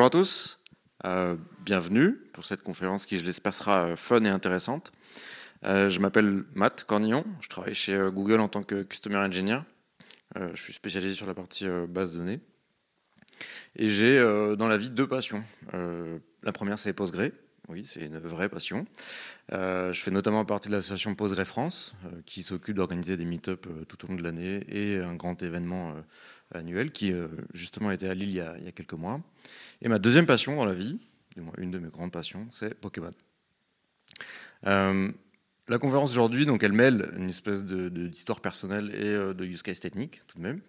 à tous, bienvenue pour cette conférence qui, je l'espère, sera fun et intéressante. Je m'appelle Matt Cornillon, je travaille chez Google en tant que Customer Engineer. Je suis spécialisé sur la partie base de données. Et j'ai dans la vie deux passions. La première, c'est Postgre. Oui, c'est une vraie passion. Je fais notamment partie de l'association Postgre France, qui s'occupe d'organiser des meet-up tout au long de l'année et un grand événement annuel qui, justement, était à Lille il y a quelques mois. Et ma deuxième passion dans la vie, du moins une de mes grandes passions, c'est Pokémon. La conférence aujourd'hui, donc, elle mêle une espèce d'histoire personnelle et de use case technique, tout de même.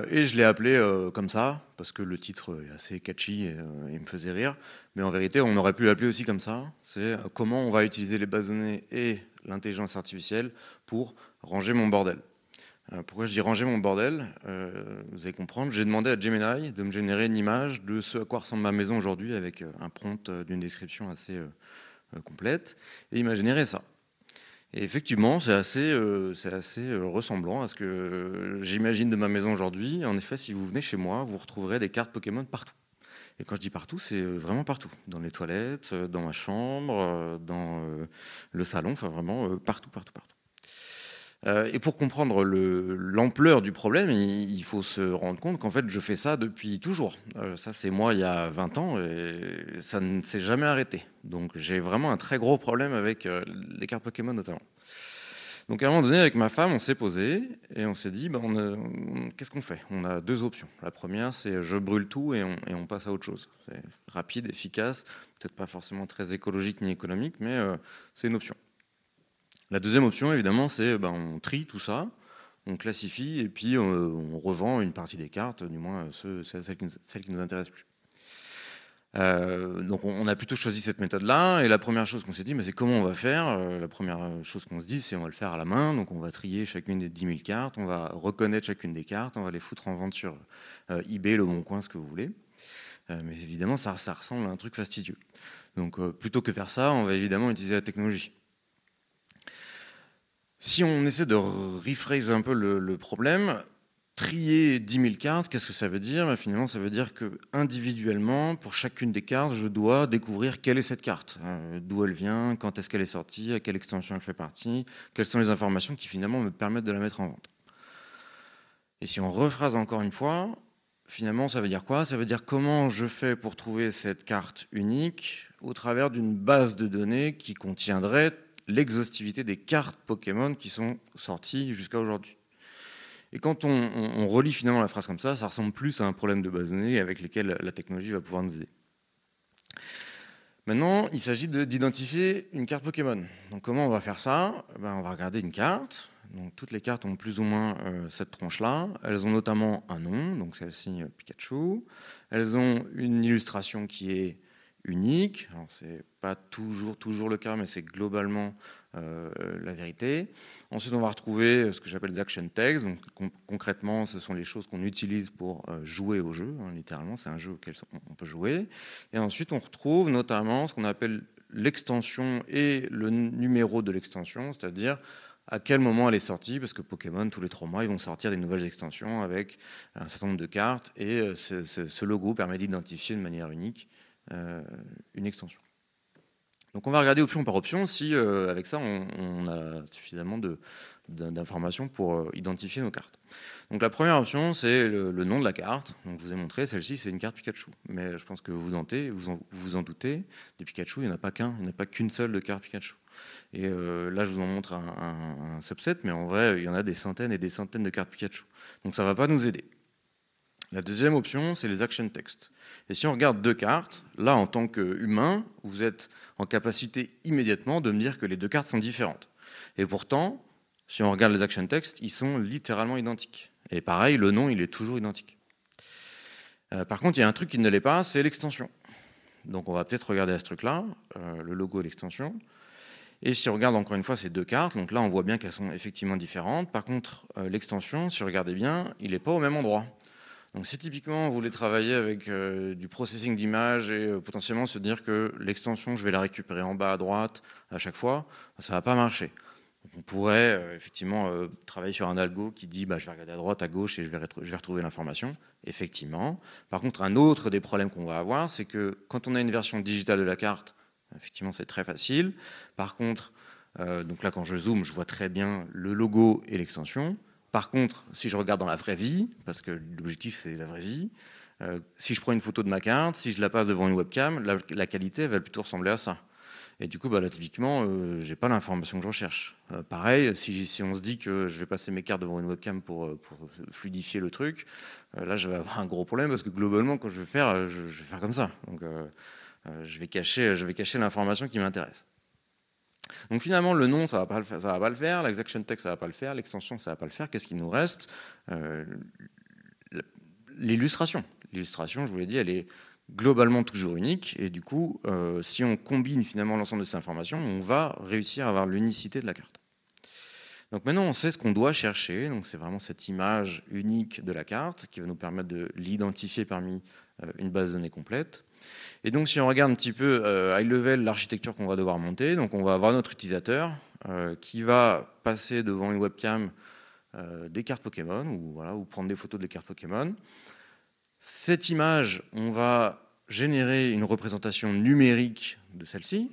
Et je l'ai appelé comme ça, parce que le titre est assez catchy et il me faisait rire. Mais en vérité, on aurait pu l'appeler aussi comme ça. C'est comment on va utiliser les bases de données et l'intelligence artificielle pour ranger mon bordel. Pourquoi je dis ranger mon bordel? Vous allez comprendre. J'ai demandé à Gemini de me générer une image de ce à quoi ressemble ma maison aujourd'hui avec un prompt d'une description assez complète. Et il m'a généré ça. Et effectivement, c'est assez ressemblant à ce que j'imagine de ma maison aujourd'hui. En effet, si vous venez chez moi, vous retrouverez des cartes Pokémon partout. Et quand je dis partout, c'est vraiment partout. Dans les toilettes, dans ma chambre, dans le salon, enfin vraiment partout. Et pour comprendre l'ampleur du problème, il faut se rendre compte qu'en fait, je fais ça depuis toujours. Ça, c'est moi il y a 20 ans et ça ne s'est jamais arrêté. Donc, j'ai vraiment un très gros problème avec les cartes Pokémon notamment. Donc, à un moment donné, avec ma femme, on s'est posé et on s'est dit, qu'est-ce qu'on fait? On a deux options. La première, c'est je brûle tout et on passe à autre chose. C'est rapide, efficace, peut-être pas forcément très écologique ni économique, mais c'est une option. La deuxième option, évidemment, c'est on trie tout ça, on classifie et puis on revend une partie des cartes, du moins celles qui nous intéressent plus. Donc on a plutôt choisi cette méthode-là, et la première chose qu'on s'est dit, c'est comment on va faire. La première chose qu'on se dit, c'est on va le faire à la main, donc on va trier chacune des 10 000 cartes, on va reconnaître chacune des cartes, on va les foutre en vente sur eBay, Le Bon Coin, ce que vous voulez. Mais évidemment, ça ressemble à un truc fastidieux. Donc plutôt que faire ça, on va évidemment utiliser la technologie. Si on essaie de rephrase un peu le problème, trier 10 000 cartes, qu'est-ce que ça veut dire? Finalement, ça veut dire que individuellement, pour chacune des cartes, je dois découvrir quelle est cette carte, d'où elle vient, quand est-ce qu'elle est sortie, à quelle extension elle fait partie, quelles sont les informations qui finalement me permettent de la mettre en vente. Et si on rephrase encore une fois, finalement, ça veut dire quoi? Ça veut dire comment je fais pour trouver cette carte unique au travers d'une base de données qui contiendrait l'exhaustivité des cartes Pokémon qui sont sorties jusqu'à aujourd'hui. Et quand on relit finalement la phrase comme ça ressemble plus à un problème de base de données avec lesquels la technologie va pouvoir nous aider. Maintenant, il s'agit d'identifier une carte Pokémon. Donc comment on va faire ça? On va regarder une carte. Donc toutes les cartes ont plus ou moins cette tronche-là. Elles ont notamment un nom, donc celle-ci Pikachu. Elles ont une illustration qui est unique. Alors c'est pas toujours le cas, mais c'est globalement la vérité. Ensuite, on va retrouver ce que j'appelle des action tags. Donc concrètement, ce sont les choses qu'on utilise pour jouer au jeu. Littéralement, c'est un jeu auquel on peut jouer. Et ensuite, on retrouve notamment ce qu'on appelle l'extension et le numéro de l'extension, c'est-à-dire à quel moment elle est sortie, parce que Pokémon, tous les 3 mois, ils vont sortir des nouvelles extensions avec un certain nombre de cartes, et ce logo permet d'identifier de manière unique une extension. Donc on va regarder option par option si avec ça on a suffisamment d'informations pour identifier nos cartes. Donc la première option, c'est le nom de la carte. Donc je vous ai montré, celle-ci c'est une carte Pikachu. Mais je pense que vous vous en doutez, des Pikachu, il n'y en a pas qu'un, il n'y en a pas qu'une seule de carte Pikachu. Et là je vous en montre un subset, mais en vrai il y en a des centaines et des centaines de cartes Pikachu. Donc ça ne va pas nous aider. La deuxième option, c'est les action text. Et si on regarde deux cartes, là, en tant qu'humain, vous êtes en capacité immédiatement de me dire que les deux cartes sont différentes. Et pourtant, si on regarde les action text, ils sont littéralement identiques. Et pareil, le nom, il est toujours identique. Par contre, il y a un truc qui ne l'est pas, c'est l'extension. Donc on va peut-être regarder à ce truc-là, le logo et l'extension. Et si on regarde encore une fois ces deux cartes, donc là, on voit bien qu'elles sont effectivement différentes. Par contre, l'extension, si vous regardez bien, il n'est pas au même endroit. Donc si typiquement vous voulez travailler avec du processing d'image et potentiellement se dire que l'extension, je vais la récupérer en bas à droite à chaque fois, ça ne va pas marcher. On pourrait effectivement travailler sur un algo qui dit je vais regarder à droite, à gauche et je vais retrouver l'information, effectivement. Par contre, un autre des problèmes qu'on va avoir, c'est que quand on a une version digitale de la carte, effectivement c'est très facile. Par contre, donc là quand je zoome, je vois très bien le logo et l'extension. Par contre, si je regarde dans la vraie vie, parce que l'objectif c'est la vraie vie, si je prends une photo de ma carte, si je la passe devant une webcam, la qualité va plutôt ressembler à ça. Et du coup, là, typiquement, j'ai pas l'information que je recherche. Pareil, si on se dit que je vais passer mes cartes devant une webcam pour fluidifier le truc, là, je vais avoir un gros problème parce que globalement, quand je vais faire, je vais faire comme ça. Donc, je vais cacher l'information qui m'intéresse. Donc finalement, le nom, ça va pas le faire. L'exaction text, ça va pas le faire. L'extension, ça va pas le faire. Qu'est-ce qui nous reste? L'illustration. L'illustration, je vous l'ai dit, elle est globalement toujours unique, et du coup, si on combine finalement l'ensemble de ces informations, on va réussir à avoir l'unicité de la carte. Donc maintenant, on sait ce qu'on doit chercher, donc c'est vraiment cette image unique de la carte qui va nous permettre de l'identifier parmi une base de données complète. Et donc si on regarde un petit peu high level l'architecture qu'on va devoir monter, donc on va avoir notre utilisateur qui va passer devant une webcam des cartes Pokémon, ou prendre des photos des cartes Pokémon. Cette image, on va générer une représentation numérique de celle-ci.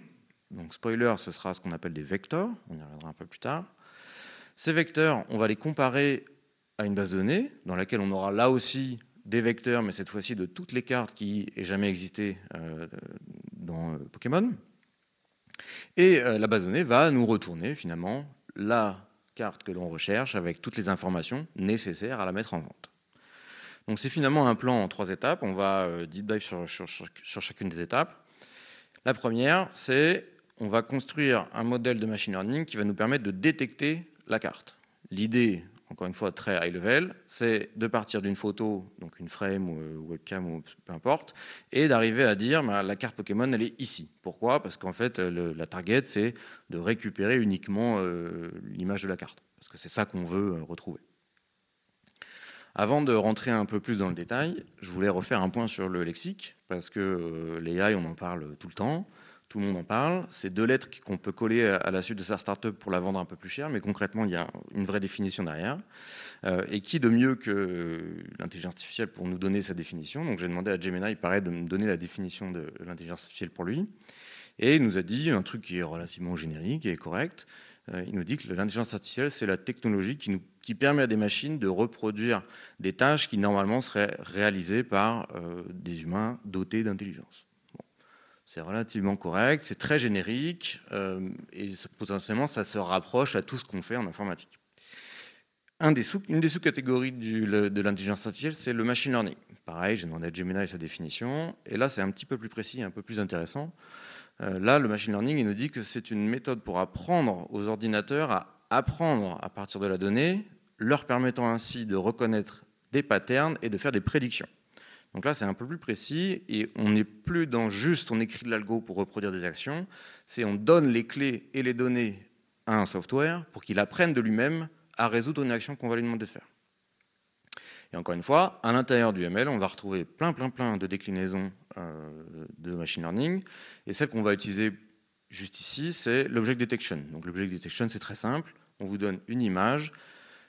Donc spoiler, ce sera ce qu'on appelle des vecteurs, on y reviendra un peu plus tard. Ces vecteurs, on va les comparer à une base de données dans laquelle on aura là aussi des vecteurs, mais cette fois-ci de toutes les cartes qui aient jamais existé dans Pokémon. Et la base de données va nous retourner finalement la carte que l'on recherche avec toutes les informations nécessaires à la mettre en vente. Donc c'est finalement un plan en 3 étapes. On va deep dive sur chacune des étapes. La première, c'est on va construire un modèle de machine learning qui va nous permettre de détecter la carte. L'idée, encore une fois très high level, c'est de partir d'une photo, donc une frame ou webcam ou peu importe, et d'arriver à dire la carte Pokémon elle est ici. Pourquoi? Parce qu'en fait la target c'est de récupérer uniquement l'image de la carte, parce que c'est ça qu'on veut retrouver. Avant de rentrer un peu plus dans le détail, je voulais refaire un point sur le lexique, parce que les AI, on en parle tout le temps, tout le monde en parle. C'est 2 lettres qu'on peut coller à la suite de sa startup pour la vendre un peu plus cher, mais concrètement, il y a une vraie définition derrière. Et qui de mieux que l'intelligence artificielle pour nous donner sa définition? Donc j'ai demandé à Gemini, pareil, de me donner la définition de l'intelligence artificielle pour lui. Et il nous a dit un truc qui est relativement générique et correct. Il nous dit que l'intelligence artificielle, c'est la technologie qui permet à des machines de reproduire des tâches qui normalement seraient réalisées par des humains dotés d'intelligence. Bon. C'est relativement correct, c'est très générique et potentiellement ça se rapproche à tout ce qu'on fait en informatique. Une des sous-catégories de l'intelligence artificielle, c'est le machine learning. Pareil, j'ai demandé à Gemini sa définition, et là c'est un petit peu plus précis, un peu plus intéressant. Là, le machine learning, il nous dit que c'est une méthode pour apprendre aux ordinateurs à apprendre à partir de la donnée, leur permettant ainsi de reconnaître des patterns et de faire des prédictions. Donc là, c'est un peu plus précis et on n'est plus dans juste on écrit de l'algo pour reproduire des actions, c'est on donne les clés et les données à un software pour qu'il apprenne de lui-même à résoudre une action qu'on va lui demander de faire. Et encore une fois, à l'intérieur du ML, on va retrouver plein de déclinaisons de machine learning. Et celle qu'on va utiliser juste ici, c'est l'object detection. Donc l'object detection, c'est très simple. On vous donne une image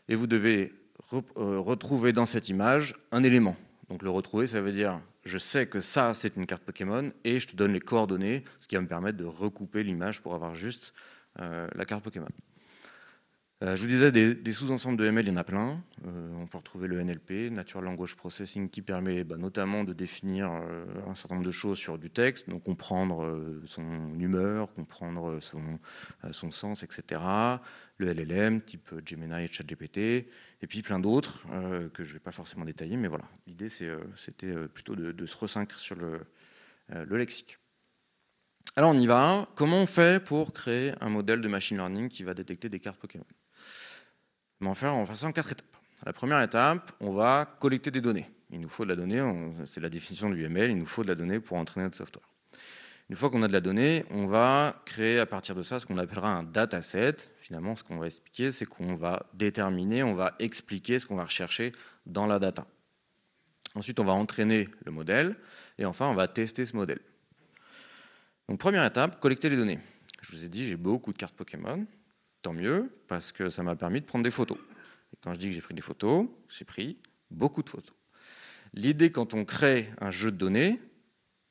et vous devez retrouver dans cette image un élément. Donc le retrouver, ça veut dire je sais que ça, c'est une carte Pokémon et je te donne les coordonnées, ce qui va me permettre de recouper l'image pour avoir juste la carte Pokémon. Je vous disais, des sous-ensembles de ML, il y en a plein. On peut retrouver le NLP, Natural Language Processing, qui permet notamment de définir un certain nombre de choses sur du texte, donc comprendre son humeur, comprendre son sens, etc. Le LLM, type Gemini et ChatGPT, et puis plein d'autres que je ne vais pas forcément détailler, mais voilà. L'idée, c'était plutôt de se recentrer sur le lexique. Alors on y va. Comment on fait pour créer un modèle de machine learning qui va détecter des cartes Pokémon? On va faire ça en 4 étapes. La première étape, on va collecter des données. Il nous faut de la donnée, c'est la définition du ML, il nous faut de la donnée pour entraîner notre software. Une fois qu'on a de la donnée, on va créer à partir de ça ce qu'on appellera un dataset. Finalement, ce qu'on va expliquer, c'est qu'on va déterminer, on va expliquer ce qu'on va rechercher dans la data. Ensuite, on va entraîner le modèle et enfin, on va tester ce modèle. Donc, première étape, collecter les données. Je vous ai dit, j'ai beaucoup de cartes Pokémon. tant mieux, parce que ça m'a permis de prendre des photos. Et quand je dis que j'ai pris des photos, j'ai pris beaucoup de photos. L'idée quand on crée un jeu de données,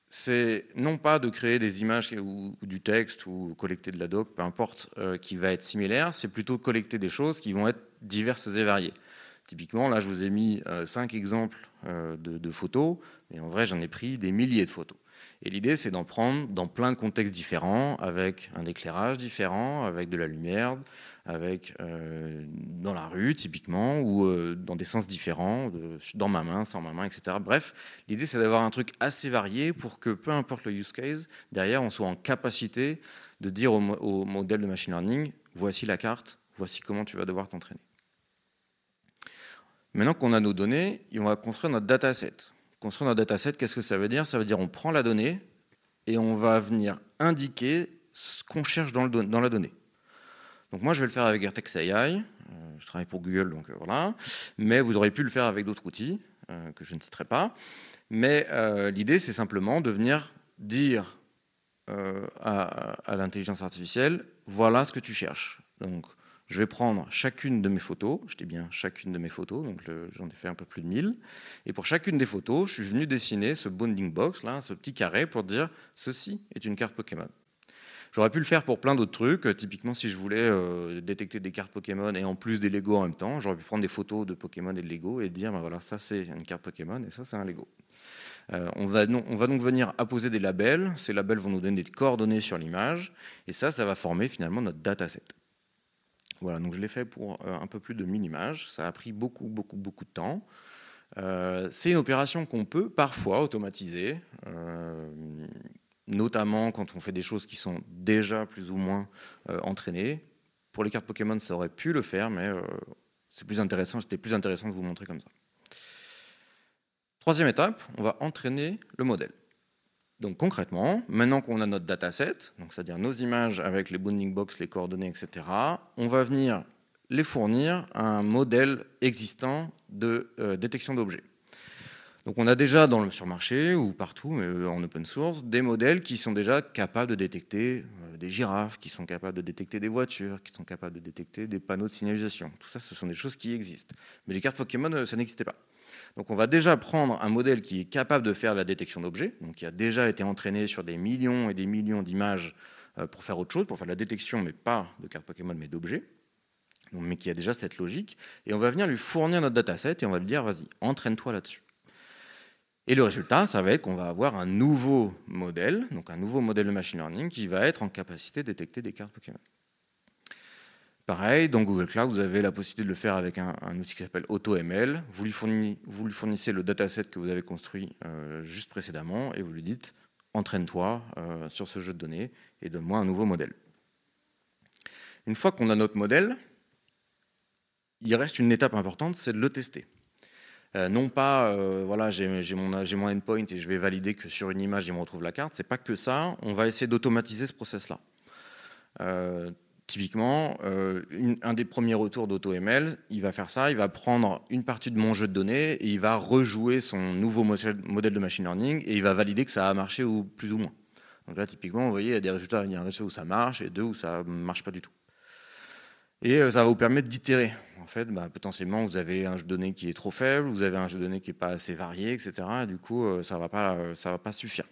c'est non pas de créer des images ou du texte ou collecter de la doc, peu importe, qui va être similaire, c'est plutôt collecter des choses qui vont être diverses et variées. Typiquement, là, je vous ai mis 5 exemples de photos, mais en vrai, j'en ai pris des milliers de photos. Et l'idée, c'est d'en prendre dans plein de contextes différents, avec un éclairage différent, avec de la lumière, avec dans la rue, typiquement, ou dans des sens différents, dans ma main, sans ma main, etc. Bref, l'idée, c'est d'avoir un truc assez varié pour que, peu importe le use case, derrière, on soit en capacité de dire au modèle de machine learning, voici la carte, voici comment tu vas devoir t'entraîner. Maintenant qu'on a nos données, on va construire notre dataset. Construire notre dataset, qu'est-ce que ça veut dire? Ça veut dire on prend la donnée et on va venir indiquer ce qu'on cherche dans la donnée. Donc moi, je vais le faire avec Vertex AI. Je travaille pour Google, donc voilà. Mais vous aurez pu le faire avec d'autres outils que je ne citerai pas. Mais l'idée, c'est simplement de venir dire à l'intelligence artificielle, voilà ce que tu cherches. Donc, je vais prendre chacune de mes photos, je dis bien chacune de mes photos, donc j'en ai fait un peu plus de 1000, et pour chacune des photos, je suis venu dessiner ce bounding box, là, ce petit carré, pour dire ceci est une carte Pokémon. J'aurais pu le faire pour plein d'autres trucs, typiquement si je voulais détecter des cartes Pokémon et en plus des Lego en même temps, j'aurais pu prendre des photos de Pokémon et de Lego et dire ben voilà, ça c'est une carte Pokémon et ça c'est un Lego. On va donc venir apposer des labels, ces labels vont nous donner des coordonnées sur l'image et ça va former finalement notre dataset. Voilà, donc je l'ai fait pour un peu plus de 1000 images. Ça a pris beaucoup de temps. C'est une opération qu'on peut parfois automatiser, notamment quand on fait des choses qui sont déjà plus ou moins entraînées. Pour les cartes Pokémon, ça aurait pu le faire, mais c'était plus intéressant de vous montrer comme ça. Troisième étape, on va entraîner le modèle. Donc concrètement, maintenant qu'on a notre dataset, c'est-à-dire nos images avec les bounding box, les coordonnées, etc., on va venir les fournir à un modèle existant de détection d'objets. Donc on a déjà sur le marché ou partout, mais en open source, des modèles qui sont déjà capables de détecter des girafes, qui sont capables de détecter des voitures, qui sont capables de détecter des panneaux de signalisation. Tout ça, ce sont des choses qui existent. Mais les cartes Pokémon, ça n'existait pas. Donc on va déjà prendre un modèle qui est capable de faire la détection d'objets, donc qui a déjà été entraîné sur des millions et des millions d'images pour faire autre chose, pour faire la détection, mais pas de cartes Pokémon, mais d'objets, mais qui a déjà cette logique, et on va venir lui fournir notre dataset et on va lui dire, vas-y, entraîne-toi là-dessus. Et le résultat, ça va être qu'on va avoir un nouveau modèle, donc un nouveau modèle de machine learning qui va être en capacité de détecter des cartes Pokémon. Pareil, dans Google Cloud, vous avez la possibilité de le faire avec un outil qui s'appelle AutoML. Vous lui fournissez le dataset que vous avez construit juste précédemment et vous lui dites « entraîne-toi sur ce jeu de données et donne-moi un nouveau modèle ». Une fois qu'on a notre modèle, il reste une étape importante, c'est de le tester. Non pas, voilà, j'ai mon endpoint et je vais valider que sur une image, il me retrouve la carte. C'est pas que ça, on va essayer d'automatiser ce process-là. Typiquement, un des premiers retours d'AutoML, il va faire ça, il va prendre une partie de mon jeu de données et il va rejouer son nouveau modèle de machine learning et il va valider que ça a marché ou plus ou moins. Donc là, typiquement, vous voyez, il y a des résultats, il y a un résultat où ça marche et deux où ça ne marche pas du tout. Et ça va vous permettre d'itérer. En fait, potentiellement, vous avez un jeu de données qui est trop faible, vous avez un jeu de données qui n'est pas assez varié, etc. Et du coup, ça va pas suffire.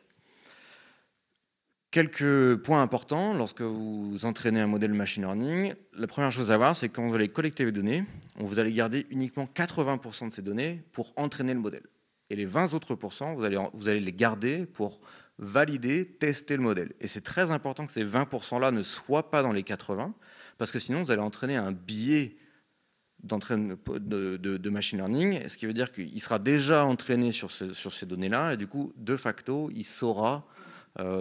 Quelques points importants lorsque vous entraînez un modèle machine learning. La première chose à voir, c'est que quand vous allez collecter les données, vous allez garder uniquement 80% de ces données pour entraîner le modèle. Et les 20 autres pourcents, vous allez les garder pour valider, tester le modèle. Et c'est très important que ces 20%-là ne soient pas dans les 80, parce que sinon, vous allez entraîner un biais de machine learning, ce qui veut dire qu'il sera déjà entraîné sur ces données-là, et du coup, de facto, il saura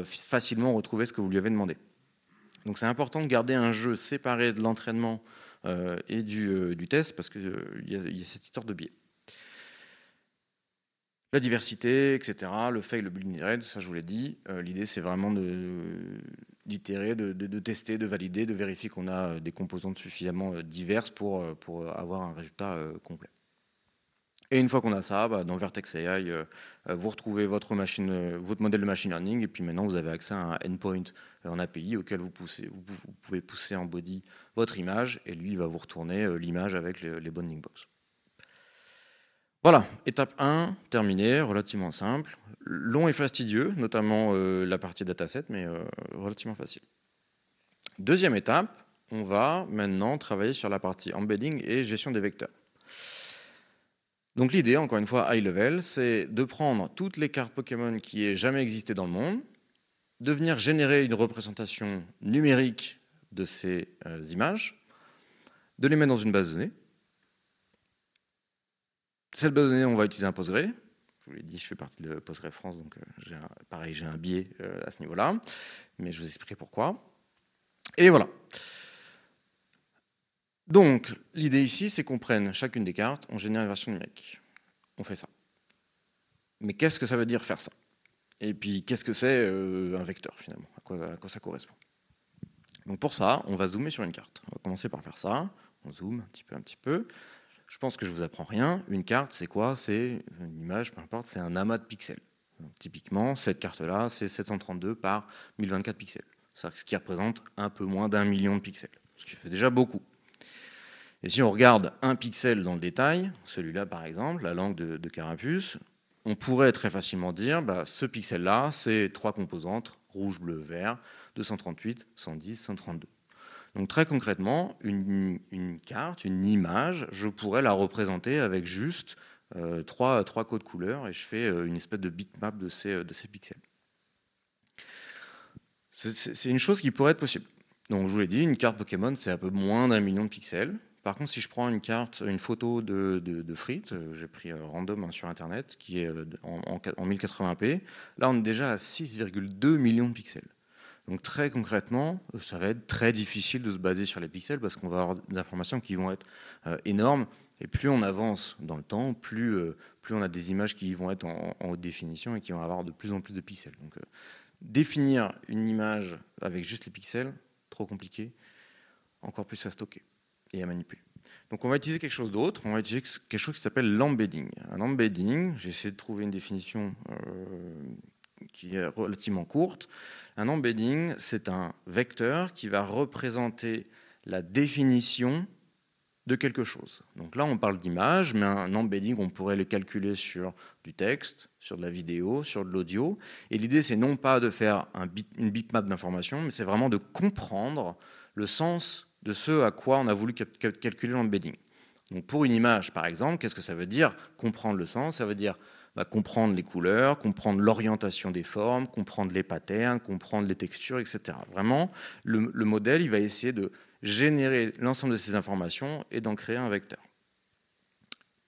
facilement retrouver ce que vous lui avez demandé. Donc c'est important de garder un jeu séparé de l'entraînement et du test, parce qu'il y a cette histoire de biais. La diversité, etc., le fail, le building rate, ça je vous l'ai dit. L'idée c'est vraiment d'itérer, de tester, de valider, de vérifier qu'on a des composantes suffisamment diverses pour avoir un résultat complet. Et une fois qu'on a ça, dans Vertex AI, vous retrouvez votre modèle de machine learning, et puis maintenant vous avez accès à un endpoint en API auquel vous pouvez pousser en body votre image, et lui il va vous retourner l'image avec les bonnes linkbox. Voilà, étape 1, terminée, relativement simple. Long et fastidieux, notamment la partie dataset, mais relativement facile. Deuxième étape, on va maintenant travailler sur la partie embedding et gestion des vecteurs. Donc l'idée, encore une fois, high level, c'est de prendre toutes les cartes Pokémon qui aient jamais existé dans le monde, de venir générer une représentation numérique de ces images, de les mettre dans une base de données. Cette base de données, on va utiliser un Postgre. Je vous l'ai dit, je fais partie de Postgre France, donc pareil, j'ai un biais à ce niveau-là, mais je vous expliquerai pourquoi. Et voilà. Donc, l'idée ici, c'est qu'on prenne chacune des cartes, on génère une version numérique. On fait ça. Mais qu'est-ce que ça veut dire faire ça? Et puis, qu'est-ce que c'est un vecteur, finalement? À quoi ça correspond? Donc, pour ça, on va zoomer sur une carte. On va commencer par faire ça. On zoome un petit peu. Je pense que je ne vous apprends rien. Une carte, c'est quoi? C'est une image, peu importe, c'est un amas de pixels. Donc, typiquement, cette carte-là, c'est 732 par 1024 pixels. Ce qui représente un peu moins d'1 million de pixels, ce qui fait déjà beaucoup. Et si on regarde un pixel dans le détail, celui-là par exemple, la langue de Carapuce, on pourrait très facilement dire, ce pixel-là, c'est 3 composantes, rouge, bleu, vert, 238, 110, 132. Donc très concrètement, une carte, une image, je pourrais la représenter avec juste 3 codes couleurs, et je fais une espèce de bitmap de ces pixels. C'est une chose qui pourrait être possible. Donc je vous l'ai dit, une carte Pokémon, c'est un peu moins d'1 million de pixels. Par contre, si je prends une photo de frites, j'ai pris random sur Internet, qui est en 1080p, là on est déjà à 6,2 millions de pixels. Donc très concrètement, ça va être très difficile de se baser sur les pixels parce qu'on va avoir des informations qui vont être énormes. Et plus on avance dans le temps, plus on a des images qui vont être en haute définition et qui vont avoir de plus en plus de pixels. Donc définir une image avec juste les pixels, trop compliqué, encore plus à stocker et à manipuler. Donc on va utiliser quelque chose d'autre, on va utiliser quelque chose qui s'appelle l'embedding. Un embedding, j'ai essayé de trouver une définition qui est relativement courte. Un embedding, c'est un vecteur qui va représenter la définition de quelque chose. Donc là, on parle d'image, mais un embedding, on pourrait le calculer sur du texte, sur de la vidéo, sur de l'audio. Et l'idée, c'est non pas de faire une bitmap d'informations, mais c'est vraiment de comprendre le sens de ce à quoi on a voulu calculer l'embedding. Donc pour une image, par exemple, qu'est-ce que ça veut dire comprendre le sens? Ça veut dire comprendre les couleurs, comprendre l'orientation des formes, comprendre les patterns, comprendre les textures, etc. Vraiment, le modèle, il va essayer de générer l'ensemble de ces informations et d'en créer un vecteur.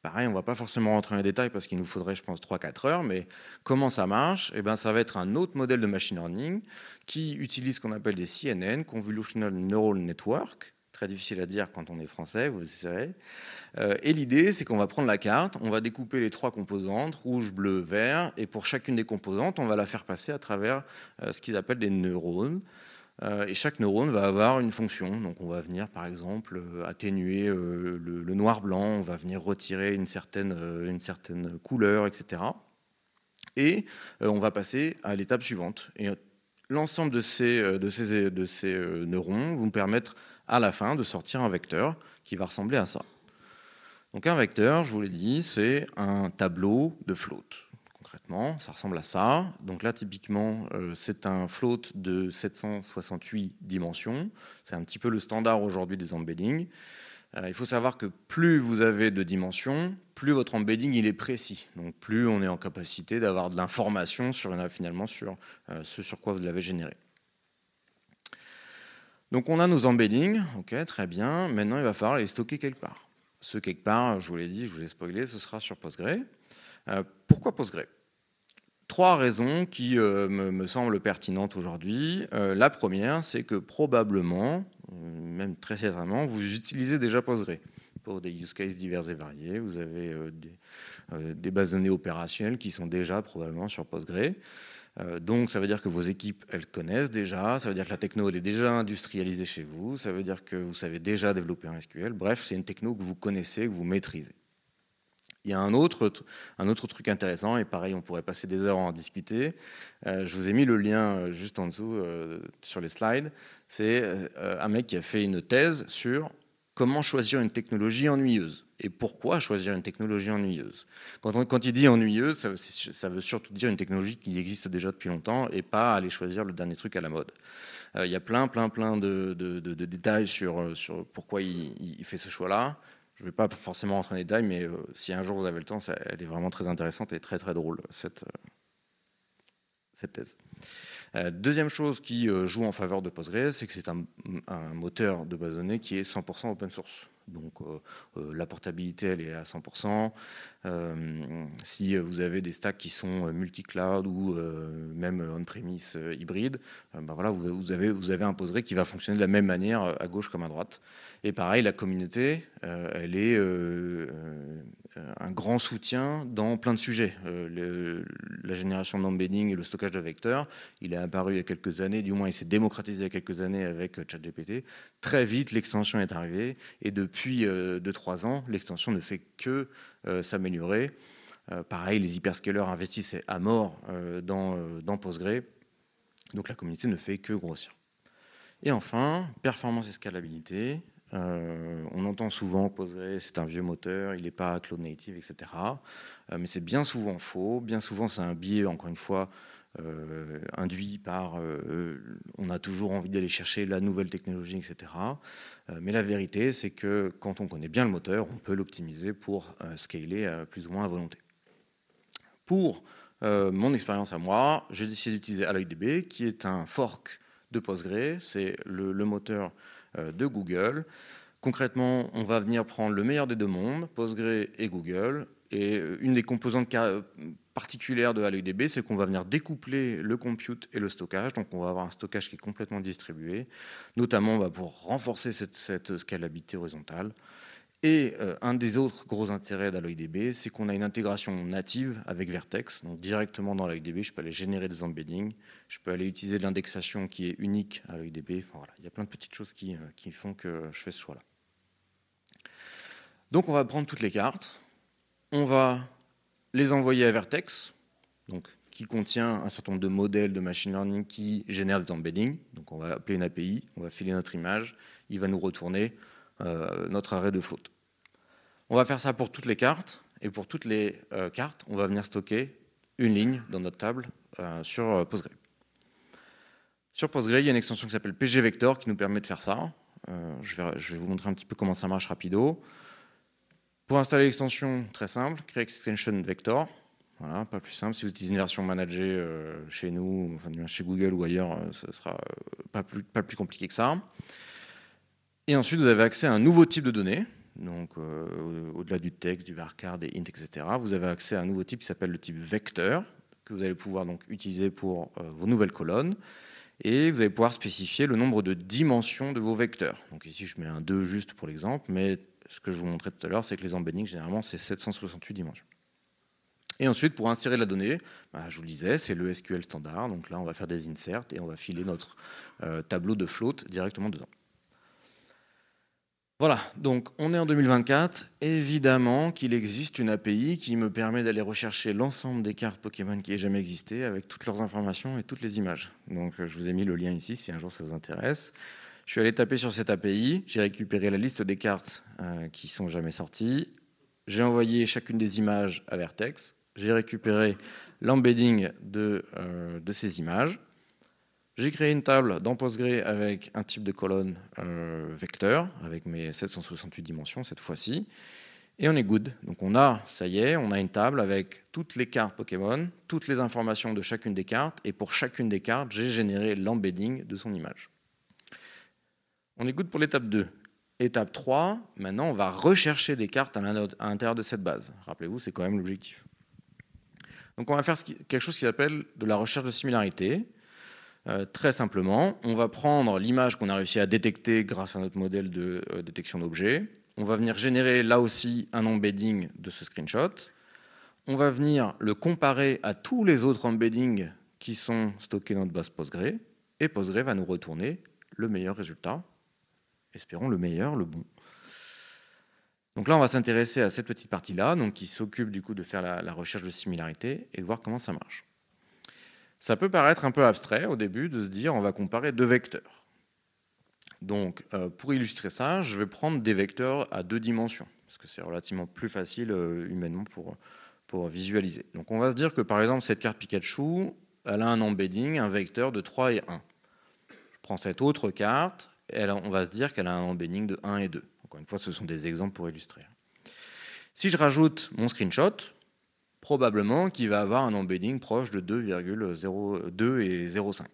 Pareil, on ne va pas forcément rentrer dans les détails parce qu'il nous faudrait, je pense, 3-4 heures, mais comment ça marche? Ça va être un autre modèle de machine learning qui utilise ce qu'on appelle des CNN, Convolutional Neural Network, très difficile à dire quand on est français, vous savez. Et l'idée, c'est qu'on va prendre la carte, on va découper les 3 composantes, rouge, bleu, vert, et pour chacune des composantes, on va la faire passer à travers ce qu'ils appellent des neurones. Et chaque neurone va avoir une fonction. Donc on va venir par exemple atténuer le noir-blanc, on va venir retirer une certaine couleur, etc. Et on va passer à l'étape suivante. Et l'ensemble de ces neurones vont permettre à la fin de sortir un vecteur qui va ressembler à ça. Donc un vecteur, je vous l'ai dit, c'est un tableau de float. Concrètement, ça ressemble à ça. Donc là, typiquement, c'est un float de 768 dimensions. C'est un petit peu le standard aujourd'hui des embeddings. Il faut savoir que plus vous avez de dimensions, plus votre embedding il est précis. Donc plus on est en capacité d'avoir de l'information finalement sur ce sur quoi vous l'avez généré. Donc on a nos embeddings, ok, très bien. Maintenant, il va falloir les stocker quelque part. Ce quelque part, je vous l'ai dit, je vous ai spoilé, ce sera sur Postgre. Pourquoi Postgre? 3 raisons qui me semblent pertinentes aujourd'hui. La première, c'est que probablement, même très certainement, vous utilisez déjà Postgre pour des use cases divers et variés. Vous avez des bases de données opérationnelles qui sont déjà probablement sur Postgre. Donc ça veut dire que vos équipes, elles connaissent déjà, ça veut dire que la techno, elle est déjà industrialisée chez vous, ça veut dire que vous savez déjà développer un SQL. Bref, c'est une techno que vous connaissez, que vous maîtrisez. Il y a un autre truc intéressant, et pareil, on pourrait passer des heures à en discuter. Je vous ai mis le lien juste en dessous sur les slides. C'est un mec qui a fait une thèse sur comment choisir une technologie ennuyeuse. Et pourquoi choisir une technologie ennuyeuse? Quand il dit ennuyeuse, ça veut surtout dire une technologie qui existe déjà depuis longtemps et pas aller choisir le dernier truc à la mode. Il y a plein de détails sur pourquoi il fait ce choix-là. Je ne vais pas forcément rentrer en détail, mais si un jour vous avez le temps, elle est vraiment très intéressante et très drôle, cette thèse. Deuxième chose qui joue en faveur de Postgres, c'est que c'est un moteur de base de données qui est 100% open source. Donc la portabilité, elle est à 100%. Si vous avez des stacks qui sont multi-cloud ou même on-premise hybride, ben voilà, vous avez un Postgre qui va fonctionner de la même manière à gauche comme à droite. Et pareil, la communauté, elle est un grand soutien dans plein de sujets. La génération d'embedding et le stockage de vecteurs, il est apparu il y a quelques années, du moins il s'est démocratisé il y a quelques années avec ChatGPT. Très vite, l'extension est arrivée et depuis 2-3 ans, l'extension ne fait que s'améliorer. Pareil, les hyperscalers investissent à mort dans Postgre, donc la communauté ne fait que grossir. Et enfin, performance et scalabilité. On entend souvent Postgre, c'est un vieux moteur, il n'est pas cloud native, etc. Mais c'est bien souvent faux. Bien souvent, c'est un biais, encore une fois, induit par on a toujours envie d'aller chercher la nouvelle technologie, etc. Mais la vérité, c'est que quand on connaît bien le moteur, on peut l'optimiser pour scaler plus ou moins à volonté. Pour mon expérience à moi, j'ai décidé d'utiliser AlloyDB, qui est un fork de Postgre. C'est le moteur de Google. Concrètement, on va venir prendre le meilleur des deux mondes, Postgre et Google. Et une des composantes particulière de AlloyDB, c'est qu'on va venir découpler le compute et le stockage. Donc on va avoir un stockage qui est complètement distribué, notamment pour renforcer cette scalabilité horizontale. Et un des autres gros intérêts d'AlloyDB, c'est qu'on a une intégration native avec Vertex. Donc directement dans AlloyDB, je peux aller générer des embeddings, je peux aller utiliser de l'indexation qui est unique à AlloyDB. Enfin, voilà, il y a plein de petites choses qui font que je fais ce choix-là. Donc on va prendre toutes les cartes, on va les envoyer à Vertex, donc, qui contient un certain nombre de modèles de machine learning qui génèrent des embeddings. Donc on va appeler une API, on va filer notre image, il va nous retourner notre array de float. On va faire ça pour toutes les cartes, et pour toutes les cartes, on va venir stocker une ligne dans notre table sur Postgre. Sur Postgre, il y a une extension qui s'appelle pgvector qui nous permet de faire ça. Je vais vous montrer un petit peu comment ça marche rapido. Pour installer l'extension, très simple, créer extension vector. Voilà, pas plus simple. Si vous utilisez une version managée chez nous, enfin, chez Google ou ailleurs, ce sera pas plus compliqué que ça. Et ensuite, vous avez accès à un nouveau type de données. Donc, au-delà du texte, du varchar, des int, etc., vous avez accès à un nouveau type qui s'appelle le type vecteur, que vous allez pouvoir donc utiliser pour vos nouvelles colonnes. Et vous allez pouvoir spécifier le nombre de dimensions de vos vecteurs. Donc ici, je mets un 2 juste pour l'exemple, mais ce que je vous montrais tout à l'heure, c'est que les embeddings, généralement, c'est 768 dimensions. Et ensuite, pour insérer la donnée, je vous le disais, c'est le SQL standard. Donc là, on va faire des inserts et on va filer notre tableau de float directement dedans. Voilà, donc on est en 2024. Évidemment qu'il existe une API qui me permet d'aller rechercher l'ensemble des cartes Pokémon qui aient jamais existé avec toutes leurs informations et toutes les images. Donc je vous ai mis le lien ici si un jour ça vous intéresse. Je suis allé taper sur cette API, j'ai récupéré la liste des cartes qui sont jamais sorties. J'ai envoyé chacune des images à Vertex. J'ai récupéré l'embedding de ces images. J'ai créé une table dans Postgre avec un type de colonne vecteur, avec mes 768 dimensions cette fois-ci. Et on est good. Donc ça y est, on a une table avec toutes les cartes Pokémon, toutes les informations de chacune des cartes. Et pour chacune des cartes, j'ai généré l'embedding de son image. On est good pour l'étape 2. Étape 3, maintenant on va rechercher des cartes à l'intérieur de cette base. Rappelez-vous, c'est quand même l'objectif. Donc on va faire quelque chose qui s'appelle de la recherche de similarité. Très simplement, on va prendre l'image qu'on a réussi à détecter grâce à notre modèle de détection d'objets. On va venir générer là aussi un embedding de ce screenshot. On va venir le comparer à tous les autres embeddings qui sont stockés dans notre base Postgre. Et Postgre va nous retourner le meilleur résultat. Espérons le meilleur, le bon. Donc là, on va s'intéresser à cette petite partie-là, donc qui s'occupe du coup de faire la recherche de similarité et de voir comment ça marche. Ça peut paraître un peu abstrait au début de se dire on va comparer deux vecteurs. Donc pour illustrer ça, je vais prendre des vecteurs à 2 dimensions, parce que c'est relativement plus facile humainement pour visualiser. Donc on va se dire que par exemple cette carte Pikachu, elle a un embedding, un vecteur de 3 et 1. Je prends cette autre carte, on va se dire qu'elle a un embedding de 1 et 2. Encore une fois, ce sont des exemples pour illustrer. Si je rajoute mon screenshot, probablement qu'il va avoir un embedding proche de 2,02 et 0,5.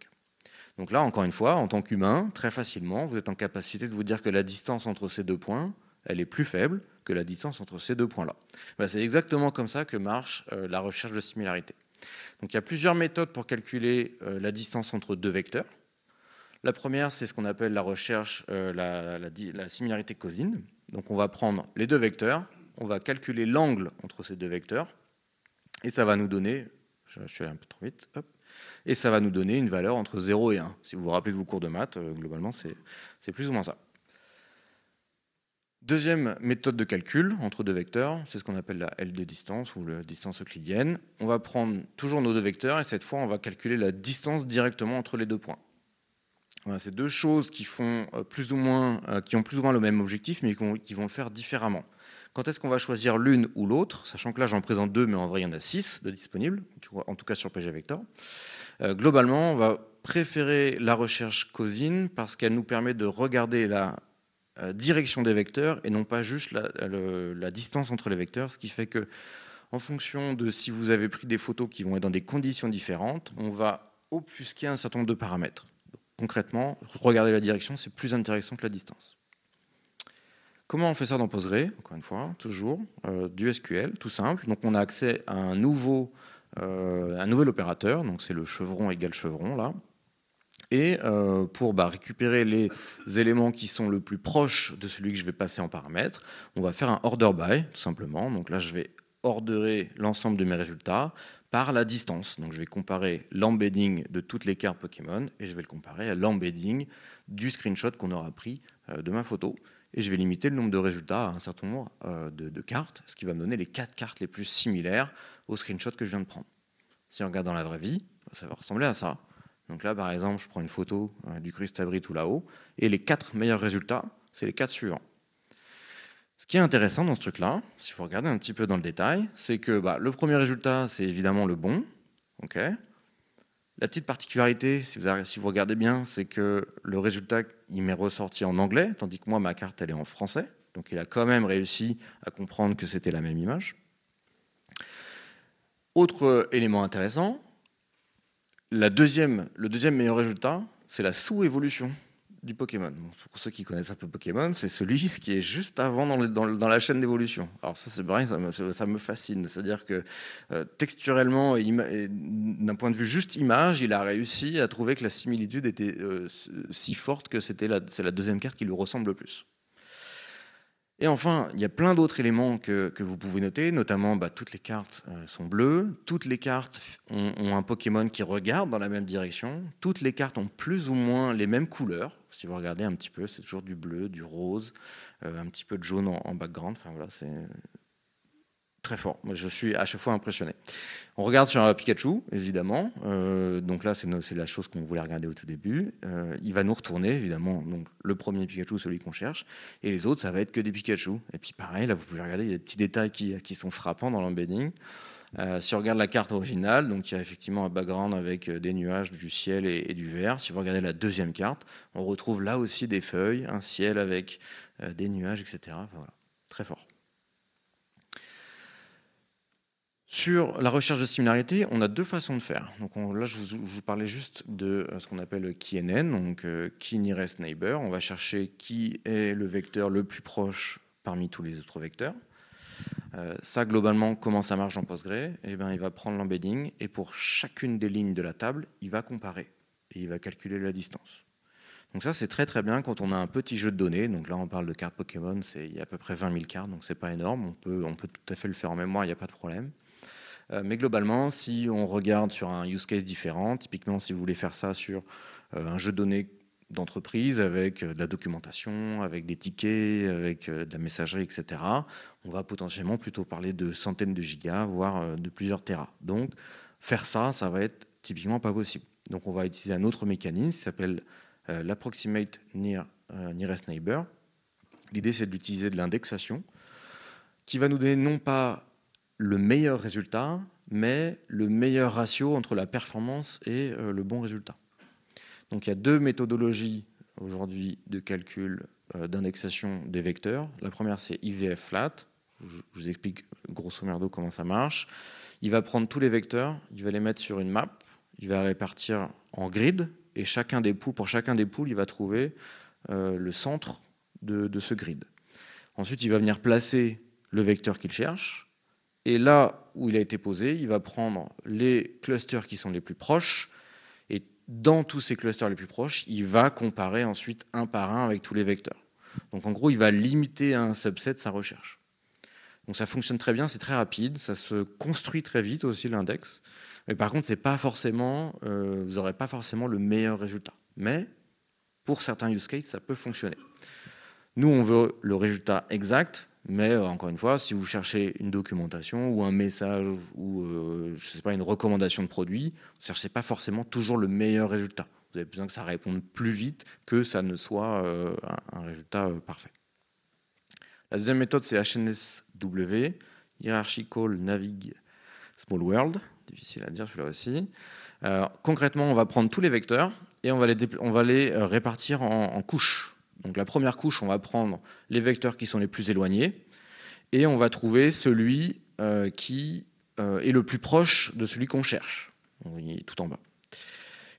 Donc là, encore une fois, en tant qu'humain, très facilement, vous êtes en capacité de vous dire que la distance entre ces deux points, elle est plus faible que la distance entre ces deux points-là. Voilà, c'est exactement comme ça que marche la recherche de similarité. Donc il y a plusieurs méthodes pour calculer la distance entre deux vecteurs. La première, c'est ce qu'on appelle la recherche, la similarité cousine. Donc on va prendre les deux vecteurs, on va calculer l'angle entre ces deux vecteurs, et ça va nous donner, je suis allé un peu trop vite, hop, et ça va nous donner une valeur entre 0 et 1. Si vous vous rappelez de vos cours de maths, globalement, c'est plus ou moins ça. Deuxième méthode de calcul entre deux vecteurs, c'est ce qu'on appelle la L de distance ou la distance euclidienne. On va prendre toujours nos deux vecteurs et cette fois, on va calculer la distance directement entre les deux points. Voilà, c'est deux choses qui ont plus ou moins le même objectif, mais qui vont le faire différemment. Quand est-ce qu'on va choisir l'une ou l'autre, sachant que là j'en présente deux, mais en vrai il y en a 6 de disponibles, en tout cas sur PGVector. Globalement, on va préférer la recherche cousine parce qu'elle nous permet de regarder la direction des vecteurs et non pas juste la distance entre les vecteurs, ce qui fait que en fonction de si vous avez pris des photos qui vont être dans des conditions différentes, on va obfusquer un certain nombre de paramètres. Concrètement, regarder la direction, c'est plus intéressant que la distance. Comment on fait ça dans Postgre? Encore une fois, toujours du SQL, tout simple. Donc on a accès à un nouvel opérateur, donc c'est le chevron égale chevron là. Et pour récupérer les éléments qui sont le plus proches de celui que je vais passer en paramètres, on va faire un order by, tout simplement. Donc là, je vais orderer l'ensemble de mes résultats par la distance. Donc je vais comparer l'embedding de toutes les cartes Pokémon et je vais le comparer à l'embedding du screenshot qu'on aura pris de ma photo. Et je vais limiter le nombre de résultats à un certain nombre de cartes, ce qui va me donner les 4 cartes les plus similaires au screenshot que je viens de prendre. Si on regarde dans la vraie vie, ça va ressembler à ça. Donc là, par exemple, je prends une photo du Crustabris tout là-haut, et les 4 meilleurs résultats, c'est les 4 suivants. Ce qui est intéressant dans ce truc-là, si vous regardez un petit peu dans le détail, c'est que le premier résultat, c'est évidemment le bon. Okay. La petite particularité, si vous regardez bien, c'est que le résultat, il m'est ressorti en anglais, tandis que moi, ma carte, elle est en français. Donc il a quand même réussi à comprendre que c'était la même image. Autre élément intéressant, le deuxième meilleur résultat, c'est la sous-évolution du Pokémon. Pour ceux qui connaissent un peu Pokémon, c'est celui qui est juste avant dans la chaîne d'évolution. Alors ça, c'est pareil, ça me fascine. C'est-à-dire que texturellement, d'un point de vue juste image, il a réussi à trouver que la similitude était si forte que c'est la deuxième carte qui lui ressemble le plus. Et enfin, il y a plein d'autres éléments que vous pouvez noter, notamment toutes les cartes sont bleues, toutes les cartes ont un Pokémon qui regarde dans la même direction, toutes les cartes ont plus ou moins les mêmes couleurs. Si vous regardez un petit peu, c'est toujours du bleu, du rose, un petit peu de jaune en background. Enfin voilà, c'est très fort. Moi, je suis à chaque fois impressionné. On regarde sur un Pikachu, évidemment. Donc là, c'est la chose qu'on voulait regarder au tout début. Il va nous retourner, évidemment, donc le premier Pikachu, celui qu'on cherche. Et les autres, ça va être que des Pikachu. Et puis pareil, là, vous pouvez regarder, il y a des petits détails qui sont frappants dans l'embedding. Si on regarde la carte originale, donc il y a effectivement un background avec des nuages, du ciel et du vert. Si vous regardez la deuxième carte, on retrouve là aussi des feuilles, un ciel avec des nuages, etc. Enfin, voilà, très fort. Sur la recherche de similarité, on a deux façons de faire. Donc là, je vous parlais juste de ce qu'on appelle KNN, donc Key Nearest Neighbor. On va chercher qui est le vecteur le plus proche parmi tous les autres vecteurs. Ça, globalement, comment ça marche en Postgre? Eh bien, il va prendre l'embedding et pour chacune des lignes de la table, il va comparer et il va calculer la distance. Donc ça, c'est très très bien quand on a un petit jeu de données. Donc là, on parle de cartes Pokémon, il y a à peu près 20 000 cartes, donc c'est pas énorme. On peut tout à fait le faire en mémoire, il n'y a pas de problème. Mais globalement, si on regarde sur un use case différent, typiquement si vous voulez faire ça sur un jeu de données d'entreprise avec de la documentation, avec des tickets, avec de la messagerie, etc., on va potentiellement plutôt parler de centaines de gigas, voire de plusieurs téras. Donc, faire ça, ça va être typiquement pas possible. Donc, on va utiliser un autre mécanisme qui s'appelle l'approximate nearest neighbor. L'idée, c'est d'utiliser de l'indexation qui va nous donner non pas le meilleur résultat, mais le meilleur ratio entre la performance et le bon résultat. Donc il y a deux méthodologies aujourd'hui de calcul d'indexation des vecteurs. La première, c'est IVF flat. Je vous explique grosso merdo comment ça marche. Il va prendre tous les vecteurs, il va les mettre sur une map, il va les répartir en grid, et pour chacun des pools, il va trouver le centre de ce grid. Ensuite, il va venir placer le vecteur qu'il cherche, et là où il a été posé, il va prendre les clusters qui sont les plus proches, et dans tous ces clusters les plus proches, il va comparer ensuite un par un avec tous les vecteurs. Donc en gros, il va limiter à un subset sa recherche. Donc ça fonctionne très bien, c'est très rapide, ça se construit très vite aussi l'index. Mais par contre, c'est pas forcément, vous n'aurez pas forcément le meilleur résultat. Mais pour certains use cases, ça peut fonctionner. Nous, on veut le résultat exact, mais encore une fois, si vous cherchez une documentation ou un message ou je sais pas, une recommandation de produit, vous ne cherchez pas forcément toujours le meilleur résultat. Vous avez besoin que ça réponde plus vite que ça ne soit un résultat parfait. La deuxième méthode, c'est HNSW, Hierarchical Navig Small World. Difficile à dire celui-là aussi. Concrètement, on va prendre tous les vecteurs et on va les répartir en couches. Donc la première couche, on va prendre les vecteurs qui sont les plus éloignés et on va trouver celui qui est le plus proche de celui qu'on cherche. On voit tout en bas.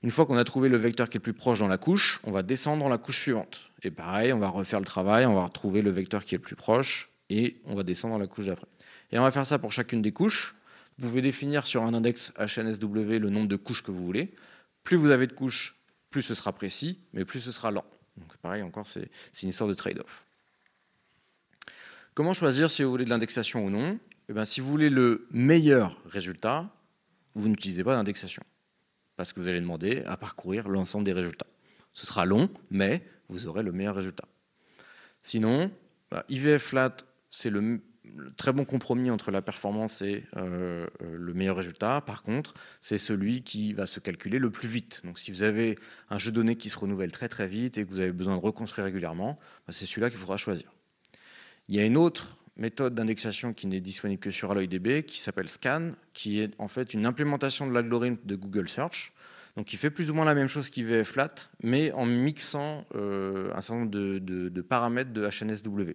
Une fois qu'on a trouvé le vecteur qui est le plus proche dans la couche, on va descendre dans la couche suivante. Et pareil, on va refaire le travail, on va retrouver le vecteur qui est le plus proche et on va descendre dans la couche d'après. Et on va faire ça pour chacune des couches. Vous pouvez définir sur un index HNSW le nombre de couches que vous voulez. Plus vous avez de couches, plus ce sera précis, mais plus ce sera lent. Donc pareil, encore, c'est une histoire de trade-off. Comment choisir si vous voulez de l'indexation ou non? Eh bien, si vous voulez le meilleur résultat, vous n'utilisez pas d'indexation. Parce que vous allez demander à parcourir l'ensemble des résultats. Ce sera long, mais vous aurez le meilleur résultat. Sinon, IVF flat, c'est le très bon compromis entre la performance et le meilleur résultat. Par contre, c'est celui qui va se calculer le plus vite. Donc si vous avez un jeu de données qui se renouvelle très très vite et que vous avez besoin de reconstruire régulièrement, c'est celui-là qu'il faudra choisir. Il y a une autre méthode d'indexation qui n'est disponible que sur AlloyDB, qui s'appelle Scan, qui est en fait une implémentation de l'algorithme de Google Search, donc qui fait plus ou moins la même chose qu'IVF flat, mais en mixant un certain nombre de paramètres de HNSW.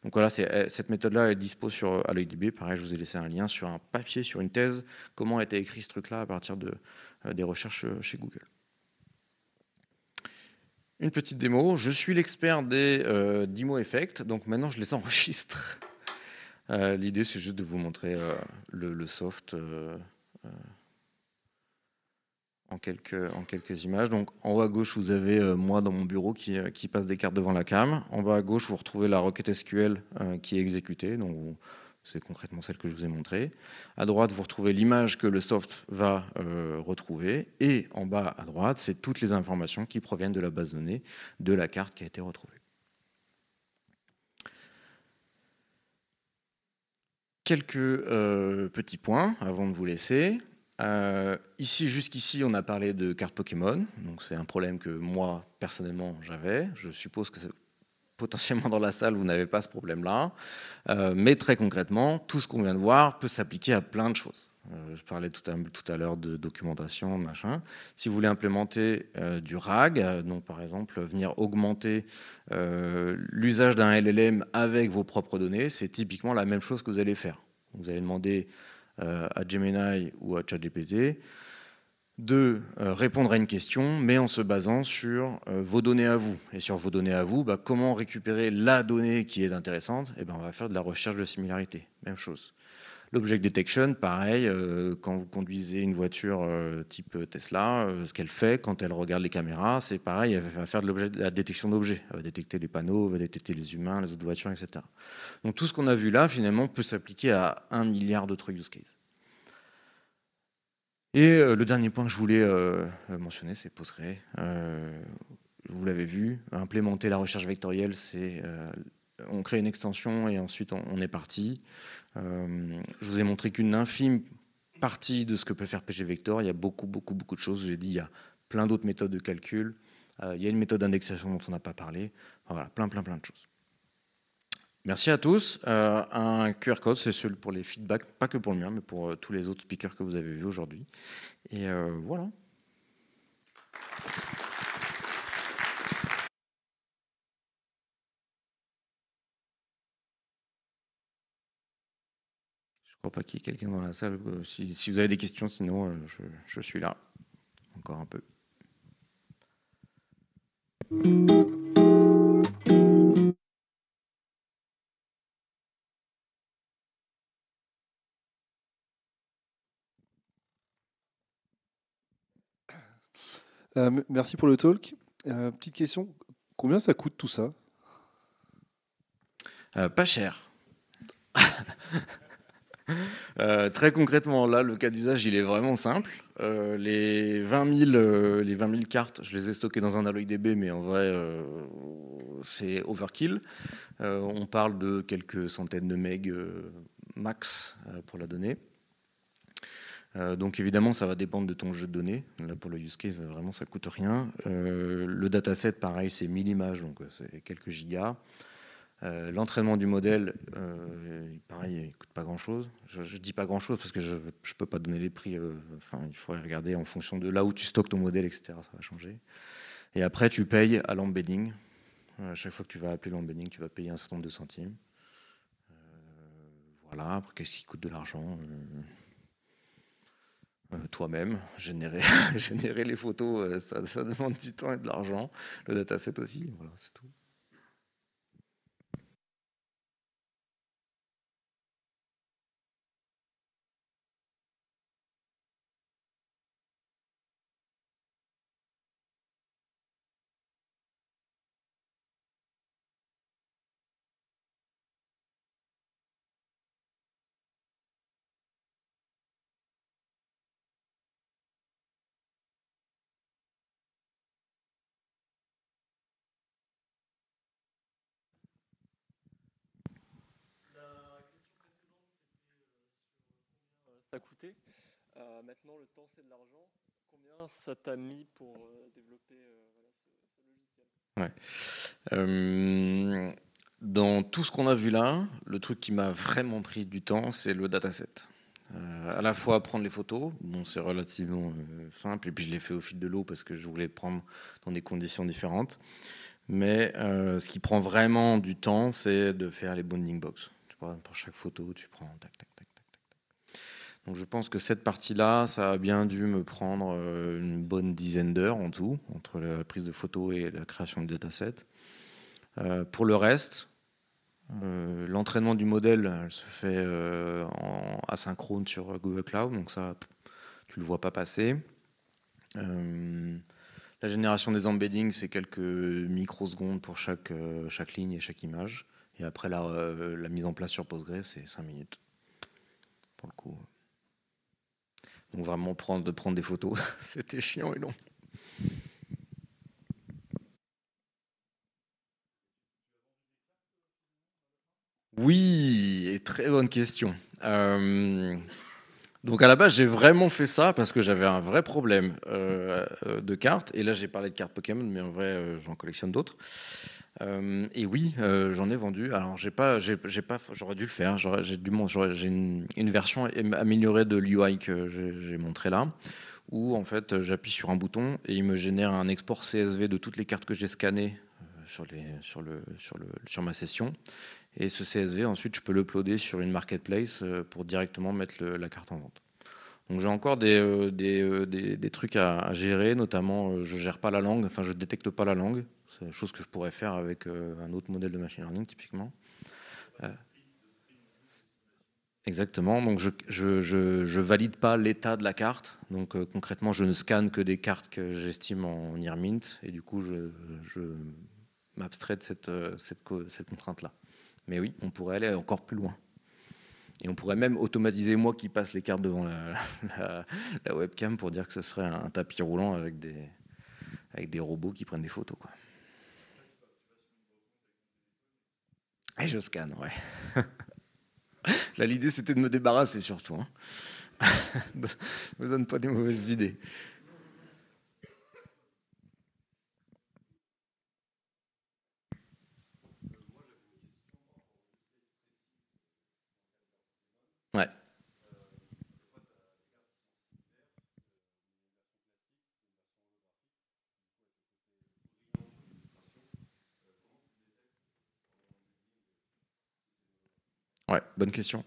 Donc voilà, cette méthode-là est dispo sur AlloyDB. Pareil, je vous ai laissé un lien sur un papier, sur une thèse, comment a été écrit ce truc-là à partir des recherches chez Google. Une petite démo. Je suis l'expert des Demo Effects, donc maintenant je les enregistre. L'idée, c'est juste de vous montrer le soft en quelques images. Donc, en haut à gauche, vous avez moi dans mon bureau qui passe des cartes devant la cam. En bas à gauche, vous retrouvez la requête SQL qui est exécutée. Donc, c'est concrètement celle que je vous ai montrée. À droite, vous retrouvez l'image que le soft va retrouver. Et en bas à droite, c'est toutes les informations qui proviennent de la base de données de la carte qui a été retrouvée. Quelques petits points avant de vous laisser. Jusqu'ici, on a parlé de cartes Pokémon. Donc, c'est un problème que moi, personnellement, j'avais. Je suppose que potentiellement dans la salle, vous n'avez pas ce problème-là. Mais très concrètement, tout ce qu'on vient de voir peut s'appliquer à plein de choses. Je parlais tout à l'heure de documentation, machin. Si vous voulez implémenter du RAG, donc par exemple venir augmenter l'usage d'un LLM avec vos propres données, c'est typiquement la même chose que vous allez faire. Vous allez demander à Gemini ou à ChatGPT de répondre à une question, mais en se basant sur vos données à vous. Et sur vos données à vous, comment récupérer la donnée qui est intéressante? On va faire de la recherche de similarité. Même chose. L'object detection, pareil, quand vous conduisez une voiture type Tesla, ce qu'elle fait quand elle regarde les caméras, c'est pareil, elle va faire de la détection d'objets. Elle va détecter les panneaux, elle va détecter les humains, les autres voitures, etc. Donc tout ce qu'on a vu là, finalement, peut s'appliquer à 1 milliard d'autres use cases. Et le dernier point que je voulais mentionner, c'est Postgre. vous l'avez vu, implémenter la recherche vectorielle, c'est on crée une extension et ensuite on est parti. Je vous ai montré qu'une infime partie de ce que peut faire pgvector. Il y a beaucoup de choses. J'ai dit, il y a plein d'autres méthodes de calcul. Il y a une méthode d'indexation dont on n'a pas parlé. Voilà, plein de choses. Merci à tous. Un QR code, c'est celui pour les feedbacks, pas que pour le mien, mais pour tous les autres speakers que vous avez vus aujourd'hui. Et voilà. Je ne crois pas qu'il y ait quelqu'un dans la salle. Si vous avez des questions, sinon je suis là. Encore un peu. Merci pour le talk. Petite question, combien ça coûte tout ça? Pas cher. Très concrètement, là, le cas d'usage, il est vraiment simple. Les 20 000 cartes, je les ai stockées dans un AlloyDB, mais en vrai, c'est overkill. On parle de quelques centaines de meg max pour la donnée. Donc évidemment, ça va dépendre de ton jeu de données. Là, pour le use case, vraiment, ça coûte rien. Le dataset, pareil, c'est 1000 images, donc c'est quelques gigas. L'entraînement du modèle, pareil, il ne coûte pas grand-chose. Je dis pas grand-chose parce que je ne peux pas donner les prix. Il faudrait regarder en fonction de là où tu stockes ton modèle, etc. Ça va changer. Et après, tu payes à l'embedding. À chaque fois que tu vas appeler l'embedding, tu vas payer un certain nombre de centimes. Voilà. Après, qu'est-ce qui coûte de l'argent? Toi-même, générer les photos, ça demande du temps et de l'argent. Le dataset aussi, voilà, c'est tout. Ça coûtait. Maintenant, le temps, c'est de l'argent. Combien ça t'a mis pour développer ce logiciel? Ouais. Dans tout ce qu'on a vu là, le truc qui m'a vraiment pris du temps, c'est le dataset. À la fois prendre les photos, bon, c'est relativement simple, et puis je l'ai fait au fil de l'eau parce que je voulais prendre dans des conditions différentes. Mais ce qui prend vraiment du temps, c'est de faire les bounding box. Pour chaque photo, tu prends tac, tac, tac, tac, tac. Donc je pense que cette partie-là, ça a bien dû me prendre une bonne dizaine d'heures en tout, entre la prise de photos et la création de dataset. Pour le reste, l'entraînement du modèle, elle se fait en asynchrone sur Google Cloud, donc ça, tu le vois pas passer. La génération des embeddings, c'est quelques microsecondes pour chaque ligne et chaque image. Et après, la mise en place sur Postgres, c'est 5 minutes. Pour le coup. Donc vraiment, prendre des photos, c'était chiant et long. Oui, et très bonne question. Donc à la base, j'ai vraiment fait ça parce que j'avais un vrai problème de cartes. Et là, j'ai parlé de cartes Pokémon, mais en vrai, j'en collectionne d'autres. Et oui, j'en ai vendu. Alors, j'aurais dû le faire. J'ai une version améliorée de l'UI que j'ai montré là, où en fait, j'appuie sur un bouton et il me génère un export CSV de toutes les cartes que j'ai scannées sur ma session. Et ce CSV, ensuite, je peux l'uploader sur une marketplace pour directement mettre la carte en vente. Donc j'ai encore des trucs à gérer, notamment je gère pas la langue, enfin je détecte pas la langue. C'est une chose que je pourrais faire avec un autre modèle de machine learning typiquement. Exactement, donc je valide pas l'état de la carte. Donc concrètement, je ne scanne que des cartes que j'estime en near mint, et du coup je m'abstrais de cette contrainte-là. Mais oui, on pourrait aller encore plus loin. Et on pourrait même automatiser moi qui passe les cartes devant la webcam pour dire que ce serait un tapis roulant avec avec des robots qui prennent des photos, quoi. Et je scanne, ouais. Là, l'idée, c'était de me débarrasser, surtout. Hein. Ne me donne pas des mauvaises idées. Ouais. Ouais, bonne question.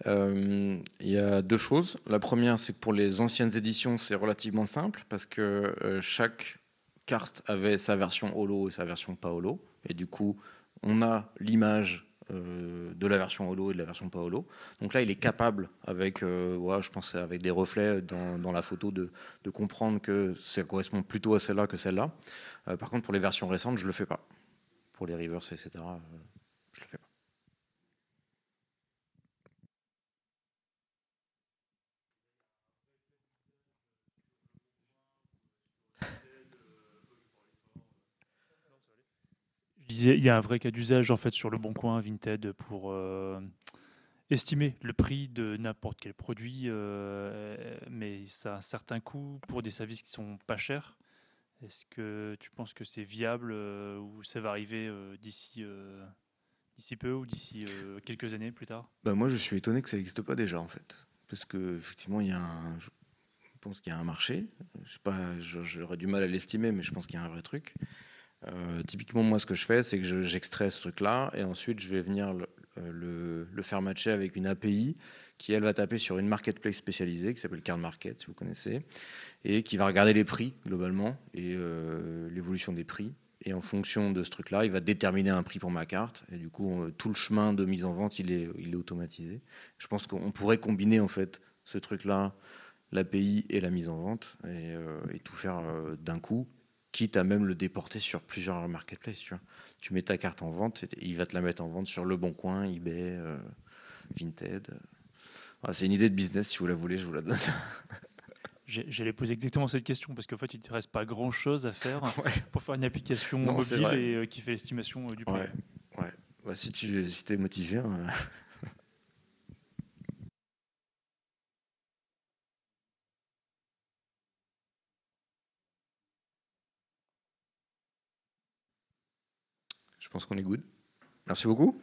Il y a deux choses. La première, c'est que pour les anciennes éditions, c'est relativement simple parce que chaque carte avait sa version holo et sa version pas holo. Et du coup, on a l'image de la version holo et de la version pas holo. Donc là, il est capable, avec, ouais, je pense, avec des reflets dans la photo, de comprendre que ça correspond plutôt à celle-là que celle-là. Par contre, pour les versions récentes, je le fais pas. Pour les reverse, etc., je le fais pas. Je disais, il y a un vrai cas d'usage en fait sur le Bon Coin, Vinted, pour estimer le prix de n'importe quel produit, mais ça a un certain coût pour des services qui sont pas chers. Est-ce que tu penses que c'est viable ou ça va arriver d'ici peu ou d'ici quelques années plus tard? Bah moi, je suis étonné que ça n'existe pas déjà, en fait. Parce que effectivement, je pense qu'il y a un marché. Je sais pas, j'aurais du mal à l'estimer, mais je pense qu'il y a un vrai truc. Typiquement, moi, ce que je fais, c'est que j'extrais ce truc-là et ensuite, je vais venir le faire matcher avec une API qui, elle, va taper sur une marketplace spécialisée qui s'appelle Card Market, si vous connaissez, et qui va regarder les prix globalement et l'évolution des prix. Et en fonction de ce truc-là, il va déterminer un prix pour ma carte. Et du coup, tout le chemin de mise en vente, il est automatisé. Je pense qu'on pourrait combiner en fait ce truc-là, l'API et la mise en vente, et tout faire d'un coup, quitte à même le déporter sur plusieurs marketplaces. Tu mets ta carte en vente, et il va te la mettre en vente sur Le Bon Coin, eBay, Vinted. Voilà, c'est une idée de business, si vous la voulez, je vous la donne. J'allais poser exactement cette question parce qu'en fait, il ne te reste pas grand-chose à faire Ouais. pour faire une application Non, c'est mobile vrai. et qui fait l'estimation du prix. Ouais, ouais. Bah, si t'es motivé, hein. Je pense qu'on est good. Merci beaucoup.